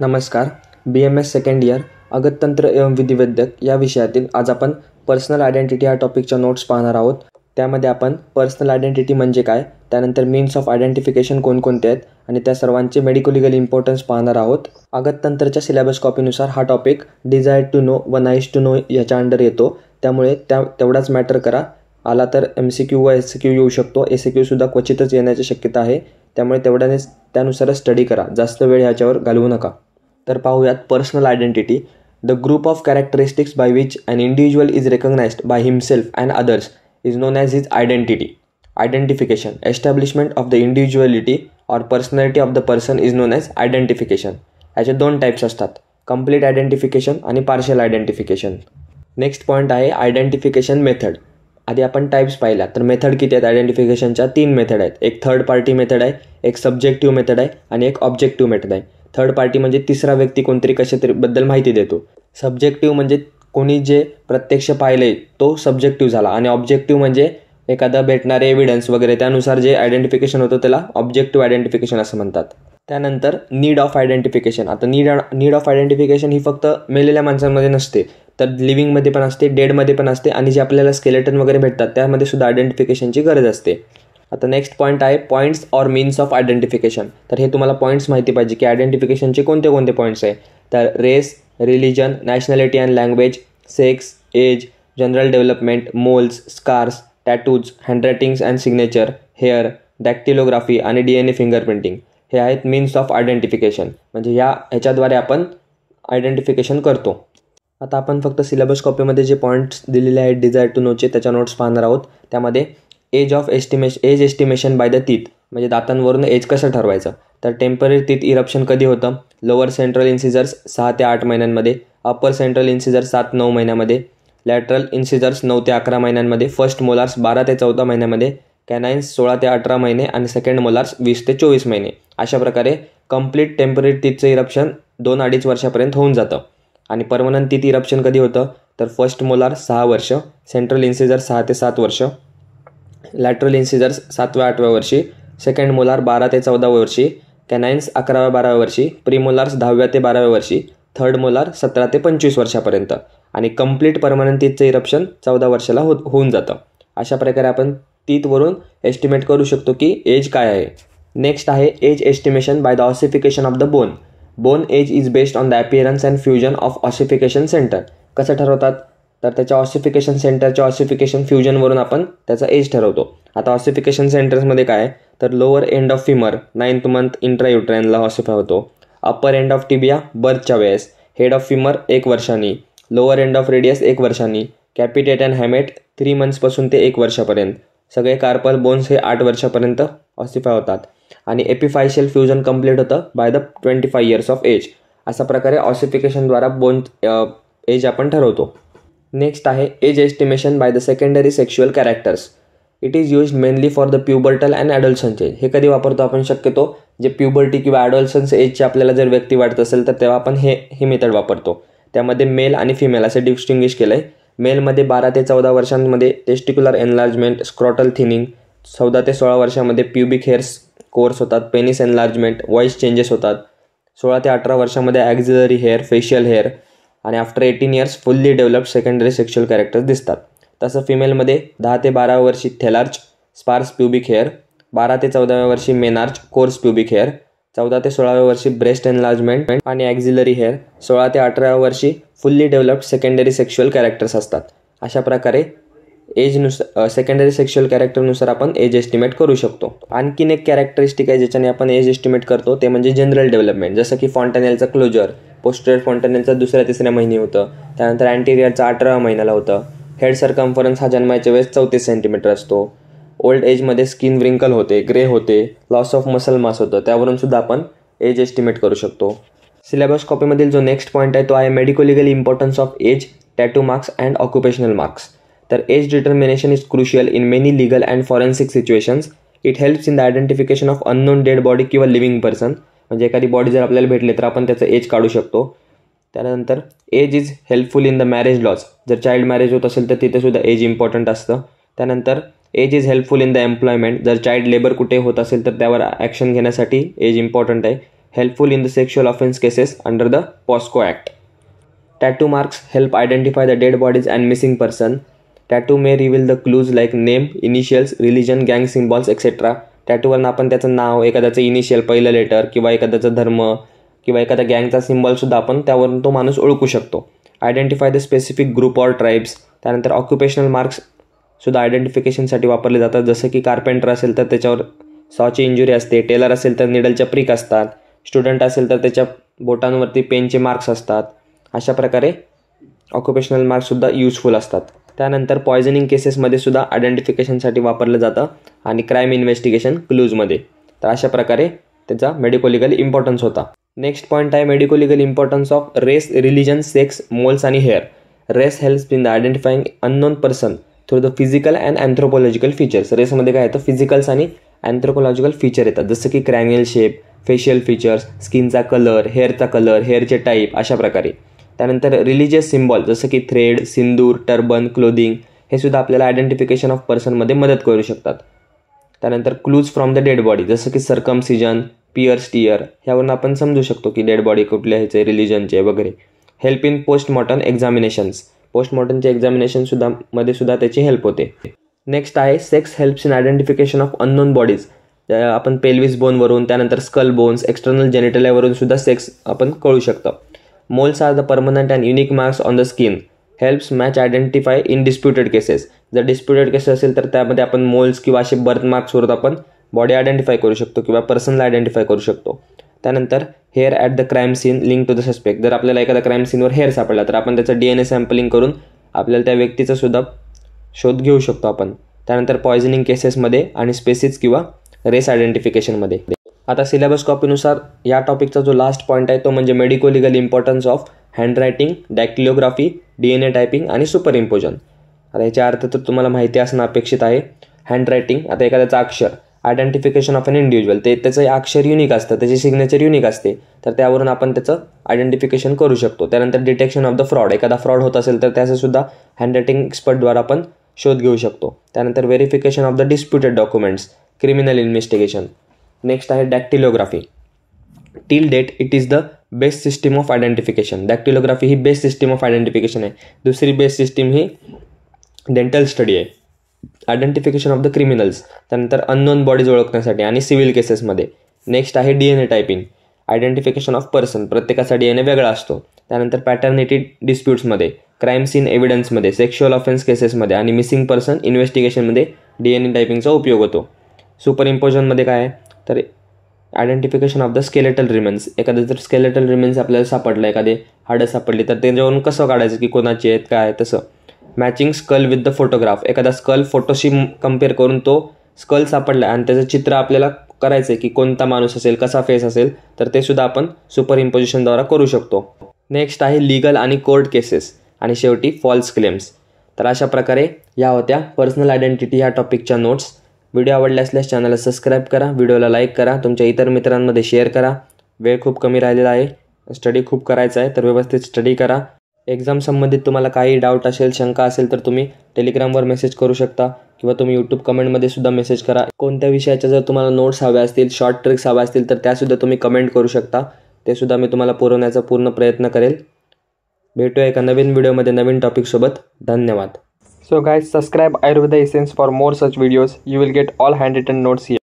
नमस्कार. BMS second year अगततंत्र एवं विधिवैद्यक या विषयातील आज आपण पर्सनल आयडेंटिटी या टॉपिकच्या नोट्स पाहणार आहोत. त्यामध्ये आपण पर्सनल आयडेंटिटी म्हणजे काय, त्यानंतर मीन्स ऑफ आयडेंटिफिकेशन कोणकोणते आहेत आणि त्या सर्वांचे मेडिको लिगल इम्पॉर्टन्स पाहणार आहोत. अगततंत्रच्या सिलेबस कॉपीनुसार हा टॉपिक डिझायर टू नो व नाईस टू नो याच्या अंडर येतो. त्यामुळे तेवढाच मॅटर करा. आला तर MCQ व SCQ येऊ शकतो. SCQ सुद्धा क्वचितच येण्याची शक्यता आहे. त्यामुळे तेवढ्यानेच त्यानुसारच स्टडी करा. जास्त वेळ ह्याच्यावर घालवू नका. तर पाहूयात personal identity. The group of characteristics by which an individual is recognised by himself and others is known as his identity. Identification establishment of the individuality or personality of the person is known as identification. याचे दोन types असतात, complete identification आणि partial identification. Next point आहे identification method. आधी आपण types पाहिल्या तर method किती आहेत आयडेंटिफिकेशनच्या? 3 मेथड आहेत. एक थर्ड पार्टी मेथड आहे, एक सब्जेक्टिव्ह मेथड आहे आणि एक ऑब्जेक्टिव्ह मेथड आहे. थर्ड पार्टी म्हणजे तिसरा व्यक्ती कोणतरी बद्दल माहिती देतो. सब्जेक्टिव्ह म्हणजे कोणी जे प्रत्यक्ष पाहिले तो सब्जेक्टिव्ह झाला आणि ऑब्जेक्टिव्ह म्हणजे एखादा भेटणारे एव्हिडन्स वगैरे त्यानुसार जे आयडेंटिफिकेशन होतं त्याला ऑब्जेक्टिव्ह आयडेंटिफिकेशन असं म्हणतात. त्यानंतर नीड ऑफ आयडेंटिफिकेशन. आता नीड ऑफ आयडेंटिफिकेशन ही फक्त मेलेल्या माणसांमध्ये नसते, तर लिव्हिंगमध्ये पण असते, डेडमध्ये पण असते आणि जे आपल्याला स्केलेटन वगैरे भेटतात त्यामध्ये सुद्धा आयडेंटिफिकेशनची गरज असते. आता नेक्स्ट पॉईंट आहे points or means of identification. तर हे तुम्हाला पॉईंट्स माहिती पाहिजे की आयडेंटिफिकेशनचे कोणते कोणते पॉईंट्स आहे. तर race, religion, nationality and language, sex, age, general development, moles, scars, tattoos, handwritings and signature, hair, dactylography आणि DNA फिंगरप्रिंटिंग. हे आहेत मीन्स ऑफ आयडेंटिफिकेशन. म्हणजे ह्याच्याद्वारे आपण आयडेंटिफिकेशन करतो. आता आपण फक्त सिलेबस कॉपीमध्ये जे पॉईंट्स दिलेले आहेत डिझायर टू नोचे त्याच्या नोट्स पाहणार आहोत. त्यामध्ये age estimation by the teeth म्हणजे दातांवरून एज कसं ठरवायचं. तर टेम्पररी टीथ इरप्शन कधी होतं? लोअर सेंट्रल इन्सिजर्स 6 ते 8 महिन्यांमध्ये, अप्पर सेंट्रल इन्सिजर्स 7-9 महिन्यामध्ये, लॅटरल इन्सिजर्स 9 ते 11 महिन्यांमध्ये, फर्स्ट मोलार्स 12 ते 14 महिन्यामध्ये, कॅनाइन्स 16 ते 18 महिने आणि सेकंड मोलार्स 20 ते 24 महिने. अशा प्रकारे कंप्लीट टेम्पररी टीथचं इरप्शन 2-2.5 वर्षापर्यंत होऊन जातं. आणि परमनंट टीथ इरप्शन कधी होतं? तर फर्स्ट मोलार 6 वर्ष, सेंट्रल इन्सिजर 6 ते 7 वर्ष, लॅटरल इन्सिजर्स 7व्या-8व्या वर्षी, सेकंड मोलार 12 ते 14 वर्षी, कॅनाइन्स 11व्या-12व्या वर्षी, प्रीमोलार्स 10व्या ते 12व्या वर्षी, थर्ड मोलार 17 ते 25 वर्षापर्यंत आणि कंप्लीट परमनंट टीथचं इरप्शन 14 वर्षाला होऊन जातं. अशा प्रकारे आपण टीथवरून एस्टिमेट करू शकतो की एज काय आहे. नेक्स्ट आहे age estimation by the ossification of the bone. Bone age is based on the appearance and fusion of ossification centre. कसं ठरवतात? तर त्याच्या ऑसिफिकेशन सेंटरच्या ऑसिफिकेशन फ्युजनवरून आपण त्याचा एज ठरवतो. आता ऑसिफिकेशन सेंटर्समध्ये काय आहे तर lower end of femur 9th month इंट्रायुट्राइनला ऑसिफाय होतो, अप्पर एंड ऑफ टिबिया बर्थच्या वेळेस, हेड ऑफ फिमर 1 वर्षांनी, लोअर एंड ऑफ रेडियस 1 वर्षांनी, कॅपिटेट अँड हॅमेट 3 मंथ्सपासून ते 1 वर्षापर्यंत. सगळे कार्पल बोन्स हे 8 वर्षापर्यंत ऑसिफाय होतात आणि एपिफायशियल फ्युजन कंप्लीट होतं by the 25 years of age. अशा प्रकारे ऑसिफिकेशनद्वारा बोन एज आपण ठरवतो. नेक्स्ट आहे age estimation by the secondary sexual characters. It is used mainly for the pubertal and adolescence age. हे कधी वापरतो आपण? शक्यतो जे प्युबर्टी किंवा ॲडोलसन्स एजचे आपल्याला जर व्यक्ती वाटत असेल तर तेव्हा आपण ही मेथड वापरतो. त्यामध्ये मेल आणि फिमेल असे डिस्टिंग्विश केलं आहे. मेलमध्ये 12 ते 14 वर्षांमध्ये टेस्टिक्युलर एनलार्जमेंट, स्क्रॉटल थिनिंग, 14 ते 16 वर्षामध्ये प्युबिक हेअर्स कोर्स होतात, पेनिस एनलार्जमेंट, व्हॉइस चेंजेस होतात, 16 ते 18 वर्षामध्ये ॲक्झिलरी हेअर, फेशियल हेअर आणि after 18 years fully developed secondary sexual characters दिसतात. तसं फिमेलमध्ये 10 ते 12 वर्षी थेलार्च, स्पार्स प्युबिक हेअर, 12 ते 14व्या वर्षी मेनार्च, कोर्स प्युबिक हेअर, 14 ते 16व्या वर्षी ब्रेस्ट एनलार्जमेंट आणि ॲक्झिलरी हेअर, 16 ते 18व्या वर्षी fully developed secondary sexual characters असतात. अशा प्रकारे एजनुसार सेकंडरी सेक्शुअल कॅरेक्टरनुसार आपण एज एस्टिमेट करू शकतो. आणखीन एक कॅरेक्टरिस्टिक आहे ज्याच्याने आपण एज एस्टिमेट करतो ते म्हणजे जनरल डेव्हलपमेंट. जसं की फॉन्टनेलचं क्लोजर, पोस्टरियर फॉन्टनेलचं 2ऱ्या-3ऱ्या महिने होतं, त्यानंतर अँटिरियरचा 18व्या महिन्याला होतं, हेड सर्कम्फरन्स हा जन्माच्या वेळेस 34 सेंटीमीटर असतो, ओल्ड एजमध्ये स्किन व्रिंकल होते, ग्रे होते, लॉस ऑफ मसल मास होतं, त्यावरून सुद्धा आपण एज एस्टिमेट करू शकतो. सिलेबस कॉपीमधील जो नेक्स्ट पॉईंट आहे तो आहे medico legal importance of age, tattoo marks and occupational marks. तर age determination is crucial in many legal and forensic situations. It helps in the identification of unknown dead body किंवा living person. म्हणजे एखादी body जर आपल्याला भेटली तर आपण त्याचं एज काढू शकतो. त्यानंतर age is helpful in the marriage laws. जर चाइल्ड मॅरेज होत असेल तर तिथे सुद्धा एज इम्पॉर्टंट असतं. त्यानंतर age is helpful in the employment. जर चाइल्ड लेबर कुठे होत असेल तर त्यावर ॲक्शन घेण्यासाठी एज इम्पॉर्टंट आहे. helpful in the sexual offense cases under the POSCO Act. Tattoo marks help identify the dead bodies and missing person. Tattoo may reveal the clues like name, initials, religion, gang symbols etc. टॅटूवरून आपण त्याचं नाव, एखाद्याचं initial पहिलं letter किंवा एखाद्याचा धर्म किंवा एखाद्या गँगचा सिम्बॉलसुद्धा आपण त्यावरून तो माणूस ओळखू शकतो. Identify the specific group or tribes. त्यानंतर ऑक्युपेशनल मार्क्ससुद्धा आयडेंटिफिकेशनसाठी वापरले जातात. जसं की कार्पेंटर असेल तर त्याच्यावर सॉची इंजुरी असते, टेलर असेल तर निडलच्या प्रिक असतात, स्टुडंट असेल तर त्याच्या बोटांवरती पेनचे मार्क्स असतात. अशा प्रकारे ऑक्युपेशनल मार्क्ससुद्धा यूजफुल असतात. त्यानंतर पॉयझनिंग केसेसमध्ये सुद्धा आयडेंटिफिकेशनसाठी वापरलं जातं आणि क्राईम इन्व्हेस्टिगेशन क्लूजमध्ये. तर अशा प्रकारे त्याचा मेडिको-लिगल इम्पॉर्टन्स होता. नेक्स्ट पॉईंट आहे medico legal importance of race, religion, sex, moles आणि hair. Race helps in the identifying unknown person through the physical and anthropological features. रेसमध्ये काय येतं, फिजिकल्स आणि अँथ्रोपॉलॉजिकल फीचर येतात, जसं की क्रॅनियल शेप, फेशियल फीचर्स, स्किनचा कलर, हेअरचे टाईप अशा प्रकारे. त्यानंतर रिलिजियस सिम्बॉल जसं की थ्रेड, सिंदूर, टर्बन, क्लोदिंग हे सुद्धा आपल्याला आयडेंटिफिकेशन ऑफ पर्सनमध्ये मदत करू शकतात. त्यानंतर clues from the dead body जसं की सर्कमसिजन, पिअर्स टियर ह्यावरून आपण समजू शकतो की डेड बॉडी कुठल्या ह्याचे, रिलिजनचे वगैरे. Help in postmortem examinations. पोस्टमॉर्टमचे एक्झामिनेशनसुद्धा मध्ये सुद्धा त्याची हेल्प होते. नेक्स्ट आहे sex helps in identification of unknown bodies. आपण पेल्विस बोनवरून, त्यानंतर स्कल बोन्स, एक्सटर्नल जेनिटलियावरून सुद्धा सेक्स आपण कळू शकतं. Moles are the permanent and unique marks on the skin. Helps match identify in disputed cases. जर डिस्प्युटेड केसेस असेल तर त्यामध्ये आपण मोल्स किंवा असे बर्थ मार्क्सवरून आपण बॉडी आयडेंटिफाय करू शकतो किंवा पर्सनला आयडेंटिफाय करू शकतो. त्यानंतर hair at the crime scene link to the suspect. जर आपल्याला एखाद्या क्राईम सीनवर हेअर सापडला तर आपण त्याचं DNA सॅम्पलिंग करून आपल्याला त्या व्यक्तीचा सुद्धा शोध घेऊ शकतो आपण. त्यानंतर पॉयझनिंग केसेसमध्ये आणि स्पेसिस किंवा रेस आयडेंटिफिकेशनमध्ये. आता सिलेबस कॉपीनुसार या टॉपिकचा जो लास्ट पॉईंट आहे तो म्हणजे medico legal importance of handwriting, dactylography, DNA typing आणि सुपर इम्पोजन. आता याचा अर्थ तर तुम्हाला माहिती असणं अपेक्षित आहे. हँडरायटिंग, आता एखाद्याचं अक्षर, आयडेंटिफिकेशन ऑफ एन इंडिव्हिज्युअल, त्याचं अक्षर युनिक असतं, त्याची सिग्नेचर युनिक असते, तर त्यावरून आपण त्याचं आयडेंटिफिकेशन करू शकतो. त्यानंतर डिटेक्शन ऑफ द फ्रॉड, एखादा फ्रॉड होत असेल तर त्याचं सुद्धा हँडरायटिंग एक्सपर्टद्वारा आपण शोध घेऊ शकतो. त्यानंतर verification of the disputed documents, criminal investigation. Next आहे dactylography. Till date it is the best system of identification. Dactylography ही बेस्ट सिस्टीम ऑफ आयडेंटिफिकेशन आहे. दुसरी बेस्ट सिस्टीम ही डेंटल स्टडी आहे. आयडेंटिफिकेशन ऑफ द क्रिमिनल्स, त्यानंतर unknown bodies ओळखण्यासाठी आणि civil केसेसमध्ये. नेक्स्ट आहे DNA typing. Identification of person, प्रत्येकाचा DNA वेगळा असतो. त्यानंतर पॅटर्निटी डिस्प्यूट्समध्ये, क्राईम सीन एव्हिडन्समध्ये, सेक्शुअल ऑफेन्स केसेसमध्ये आणि मिसिंग पर्सन इन्व्हेस्टिगेशनमध्ये DNA टायपिंगचा उपयोग होतो. सुपर इम्पोजनमध्ये काय आहे तर identification of the skeletal remains. एखादं जर स्केलेटल रिमेन्स आपल्याला सापडलं, एखादे हाडं सापडली तर त्याच्यावरून कसं काढायचं की कोणाची आहेत काय, तसं. Matching skull with the photograph. एखादा स्कल फोटोशी कम्पेअर करून तो स्कल सापडला आणि त्याचं चित्र आपल्याला करायचं आहे की कोणता माणूस असेल, कसा फेस असेल, तर ते सुद्धा आपण सुपर इम्पोजिशनद्वारा करू शकतो. नेक्स्ट आहे लिगल आणि कोर्ट केसेस आणि शेवटी फॉल्स क्लेम्स. तर अशा प्रकारे या होत्या पर्सनल आयडेंटिटी ह्या टॉपिकच्या नोट्स. व्हिडिओ आवडले असल्यास चॅनलला सबस्क्राईब करा, व्हिडिओला लाईक करा, तुमच्या इतर मित्रांमध्ये शेअर करा. वेळ खूप कमी राहिलेला आहे, स्टडी खूप करायचा आहे, तर व्यवस्थित स्टडी करा. एक्झाम संबंधित तुम्हाला काही डाऊट असेल, शंका असेल तर तुम्ही टेलिग्रामवर मेसेज करू शकता किंवा तुम्ही यूट्यूब कमेंटमध्ये सुद्धा मेसेज करा. कोणत्या विषयाच्या जर तुम्हाला नोट्स हव्या असतील, शॉर्ट ट्रिक्स हव्या असतील तर त्यासुद्धा तुम्ही कमेंट करू शकता. ते सुद्धा मी तुम्हाला पुरवण्याचा पूर्ण प्रयत्न करेल. भेटूया एका नवीन व्हिडिओमध्ये नवीन टॉपिकसोबत. धन्यवाद. So guys, subscribe Ayurveda Essence for more such videos. You will get all handwritten notes here.